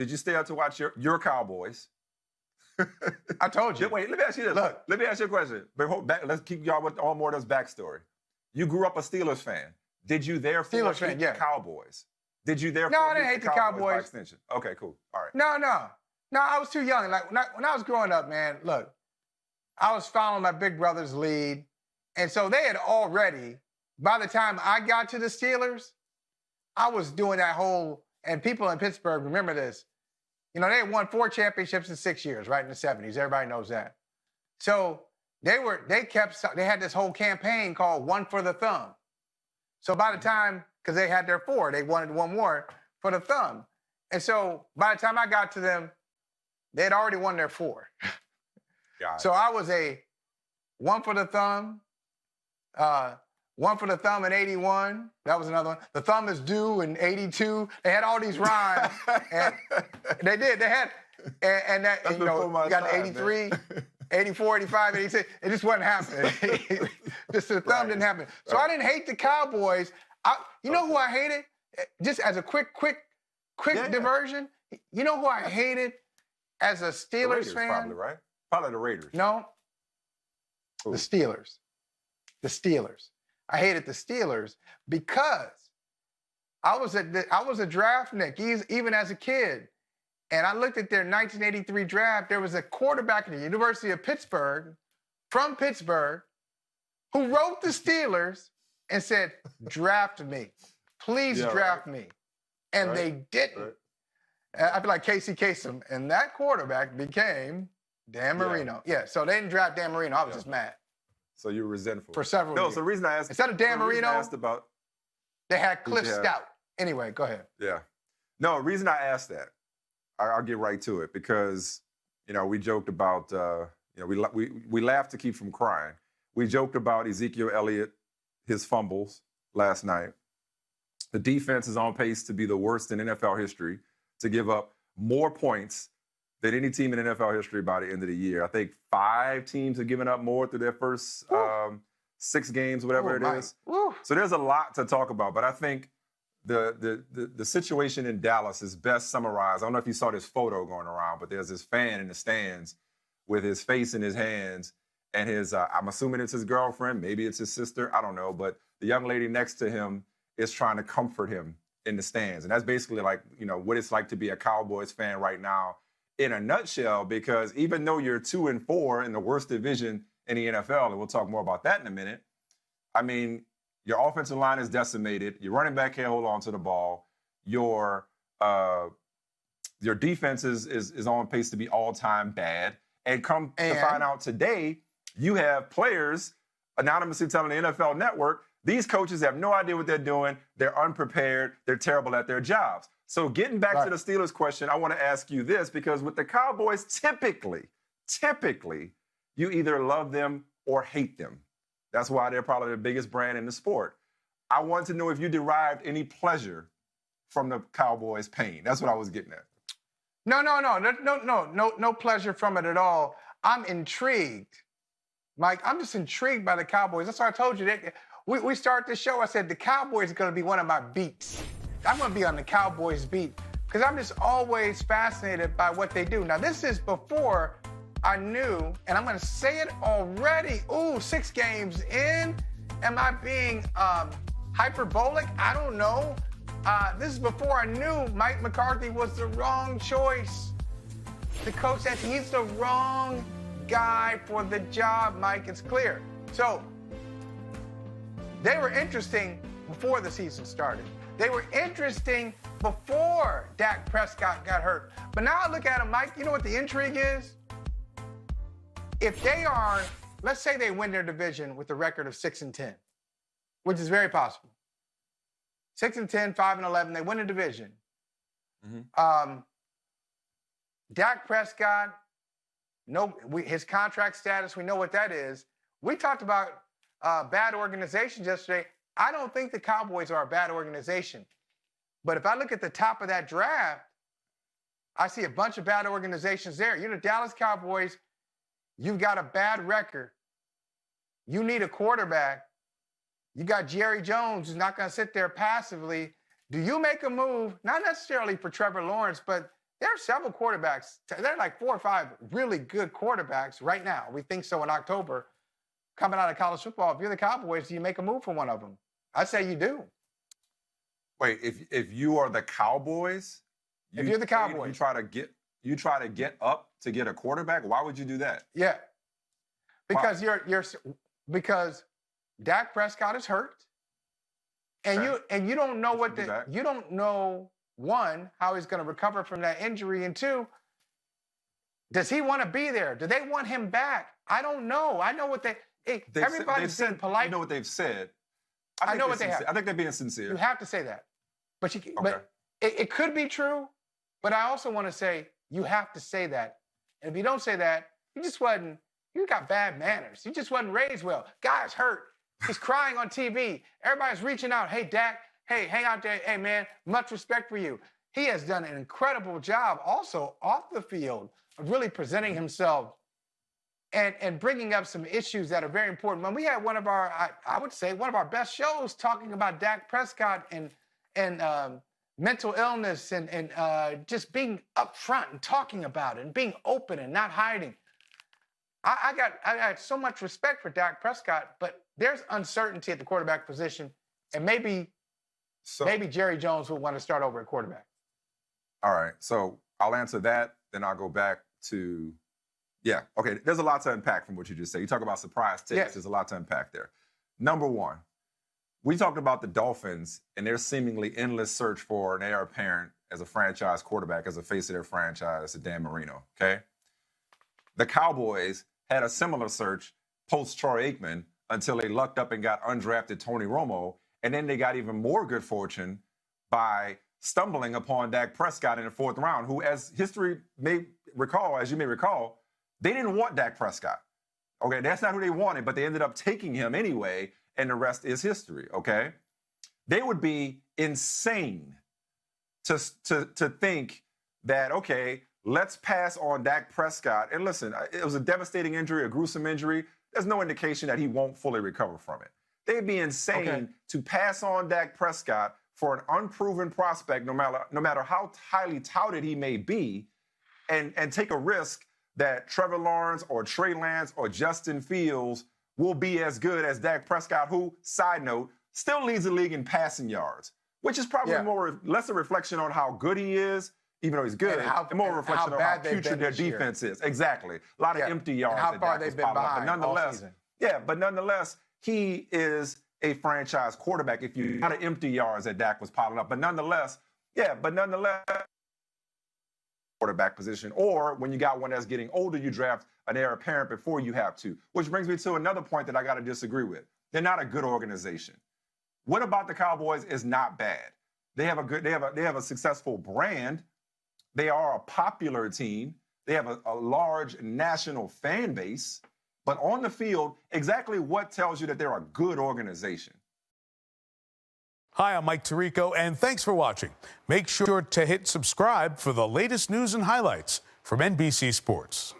Did you stay up to watch your Cowboys? I told you. Wait, let me ask you this. Look. Let me ask you a question. Let's keep y'all with all more of this backstory. You grew up a Steelers fan. Did you therefore hate the Cowboys? Did you therefore No, I didn't hate the Cowboys by extension? Okay, cool. All right. No, I was too young. Like when I was growing up, man, look, I was following my big brother's lead. And so they had already, by the time I got to the Steelers, I was doing that whole, and people in Pittsburgh remember this. You know, they had won 4 championships in 6 years, right, in the 70s. Everybody knows that. So they had this whole campaign called One for the Thumb. So by the time, because they had their 4, they wanted one more for the thumb. And so by the time I got to them, they had already won their 4. So I was a one for the thumb in 81. That was another one. The thumb is due in 82. They had all these rhymes. And they did. They had, and that, you know, you got 83, 84, 85, 86. It just wasn't happening. Just the thumb didn't happen. So I didn't hate the Cowboys. You know who I hated? Just as a quick diversion. You know who I hated as a Steelers fan? Probably, right? Probably the Raiders. No. Ooh. The Steelers. The Steelers. I hated the Steelers because I was a draftnik, even as a kid. And I looked at their 1983 draft. There was a quarterback at the University of Pittsburgh, from Pittsburgh, who wrote the Steelers and said, draft me. Please draft me. And they didn't. I feel like Casey Kasem. And that quarterback became Dan Marino. Yeah, so they didn't draft Dan Marino. I was just mad. So you were resentful. For several years. No, so the reason I asked... Instead of Dan Marino, they had Cliff Yeah. Stout. Anyway, go ahead. Yeah. No, the reason I asked that, I'll get right to it, because, you know, we joked about, you know, we laughed to keep from crying. We joked about Ezekiel Elliott, his fumbles last night. The defense is on pace to be the worst in NFL history, to give up more points than any team in NFL history by the end of the year. I think 5 teams have given up more through their first 6 games, whatever it is. So there's a lot to talk about, but I think the situation in Dallas is best summarized. I don't know if you saw this photo going around, but there's this fan in the stands with his face in his hands and his, I'm assuming it's his girlfriend, maybe it's his sister, I don't know, but the young lady next to him is trying to comfort him in the stands. And that's basically like, you know, what it's like to be a Cowboys fan right now in a nutshell, because even though you're 2-4 in the worst division in the NFL, and we'll talk more about that in a minute, I mean, your offensive line is decimated. Your running back can't hold on to the ball. Your defense is on pace to be all-time bad. And to find out today, you have players anonymously telling the NFL Network, these coaches have no idea what they're doing. They're unprepared. They're terrible at their jobs. So getting back to the Steelers question, I want to ask you this, because with the Cowboys, typically, you either love them or hate them. That's why they're probably the biggest brand in the sport. I want to know if you derived any pleasure from the Cowboys' pain. That's what I was getting at. No pleasure from it at all. I'm intrigued. Mike, I'm just intrigued by the Cowboys. That's why I told you that we started the show. I said the Cowboys are going to be one of my beats. I'm going to be on the Cowboys beat because I'm just always fascinated by what they do. Now, this is before I knew, and I'm going to say it already. 6 games in. Am I being hyperbolic? I don't know. This is before I knew Mike McCarthy was the wrong choice. The coach said he's the wrong guy for the job, Mike. It's clear. So they were interesting before the season started. They were interesting before Dak Prescott got hurt. But now I look at them, Mike, you know what the intrigue is? If they are, let's say they win their division with a record of 6-10, which is very possible. 6-10, 5-11, they win a division. Dak Prescott, his contract status, we know what that is. We talked about bad organizations yesterday. I don't think the Cowboys are a bad organization. But if I look at the top of that draft, I see a bunch of bad organizations there. You're the Dallas Cowboys. You've got a bad record. You need a quarterback. You got Jerry Jones, who's not going to sit there passively. Do you make a move, not necessarily for Trevor Lawrence, but There are several quarterbacks. There are like 4 or 5 really good quarterbacks right now. We think so in October coming out of college football. If you're the Cowboys, do you make a move for one of them? I'd say you do. Wait, if you are the Cowboys, if you're the Cowboys, you try to get up to get a quarterback. Why would you do that? Yeah, because because Dak Prescott is hurt, and you don't know you don't know, one, how he's going to recover from that injury, and two, does he want to be there? Do they want him back? I don't know. I know what everybody's been polite. You know what they've said. I know what they have. I think they're being sincere. You have to say that. But it could be true, but I also want to say you have to say that. And if you don't say that, you got bad manners. You just wasn't raised well. Guy's hurt. He's crying on TV. Everybody's reaching out. Hey, Dak, hey, hang out there. Hey, man, much respect for you. He has done an incredible job also off the field of really presenting himself and bringing up some issues that are very important. When we had one of our, I would say, one of our best shows talking about Dak Prescott and mental illness and just being upfront and talking about it and being open and not hiding. I got so much respect for Dak Prescott, but there's uncertainty at the quarterback position, and maybe Jerry Jones will want to start over at quarterback. All right, so I'll answer that, then I'll go back to, okay, there's a lot to unpack from what you just said. You talk about surprise takes, There's a lot to unpack there. Number one, we talked about the Dolphins and their seemingly endless search for an heir apparent as a franchise quarterback, as a face of their franchise, to Dan Marino, okay? The Cowboys had a similar search post Troy Aikman until they lucked up and got undrafted Tony Romo, and then they got even more good fortune by stumbling upon Dak Prescott in the 4th round, who, as history may recall, as you may recall, they didn't want Dak Prescott. Okay, that's not who they wanted, but they ended up taking him anyway, and the rest is history, okay? They would be insane to think that, okay, let's pass on Dak Prescott. And listen, it was a devastating injury, a gruesome injury. There's no indication that he won't fully recover from it. They'd be insane to pass on Dak Prescott for an unproven prospect, no matter how highly touted he may be, and take a risk that Trevor Lawrence or Trey Lance or Justin Fields will be as good as Dak Prescott, who, side note, still leads the league in passing yards, which is probably less a reflection on how good he is, even though he's good, and more a reflection on how putrid their defense is. Exactly. A lot of empty yards. And how far they've been behind all season. But nonetheless, he is a franchise quarterback. If you got empty yards that Dak was piling up, but nonetheless, quarterback position. Or when you got one that's getting older, you draft an heir apparent before you have to. Which brings me to another point that I got to disagree with. They're not a good organization. What about the Cowboys is not bad. They have a successful brand. They are a popular team. They have a large national fan base. But on the field, exactly what tells you that they're a good organization? Hi, I'm Mike Tirico, and thanks for watching. Make sure to hit subscribe for the latest news and highlights from NBC Sports.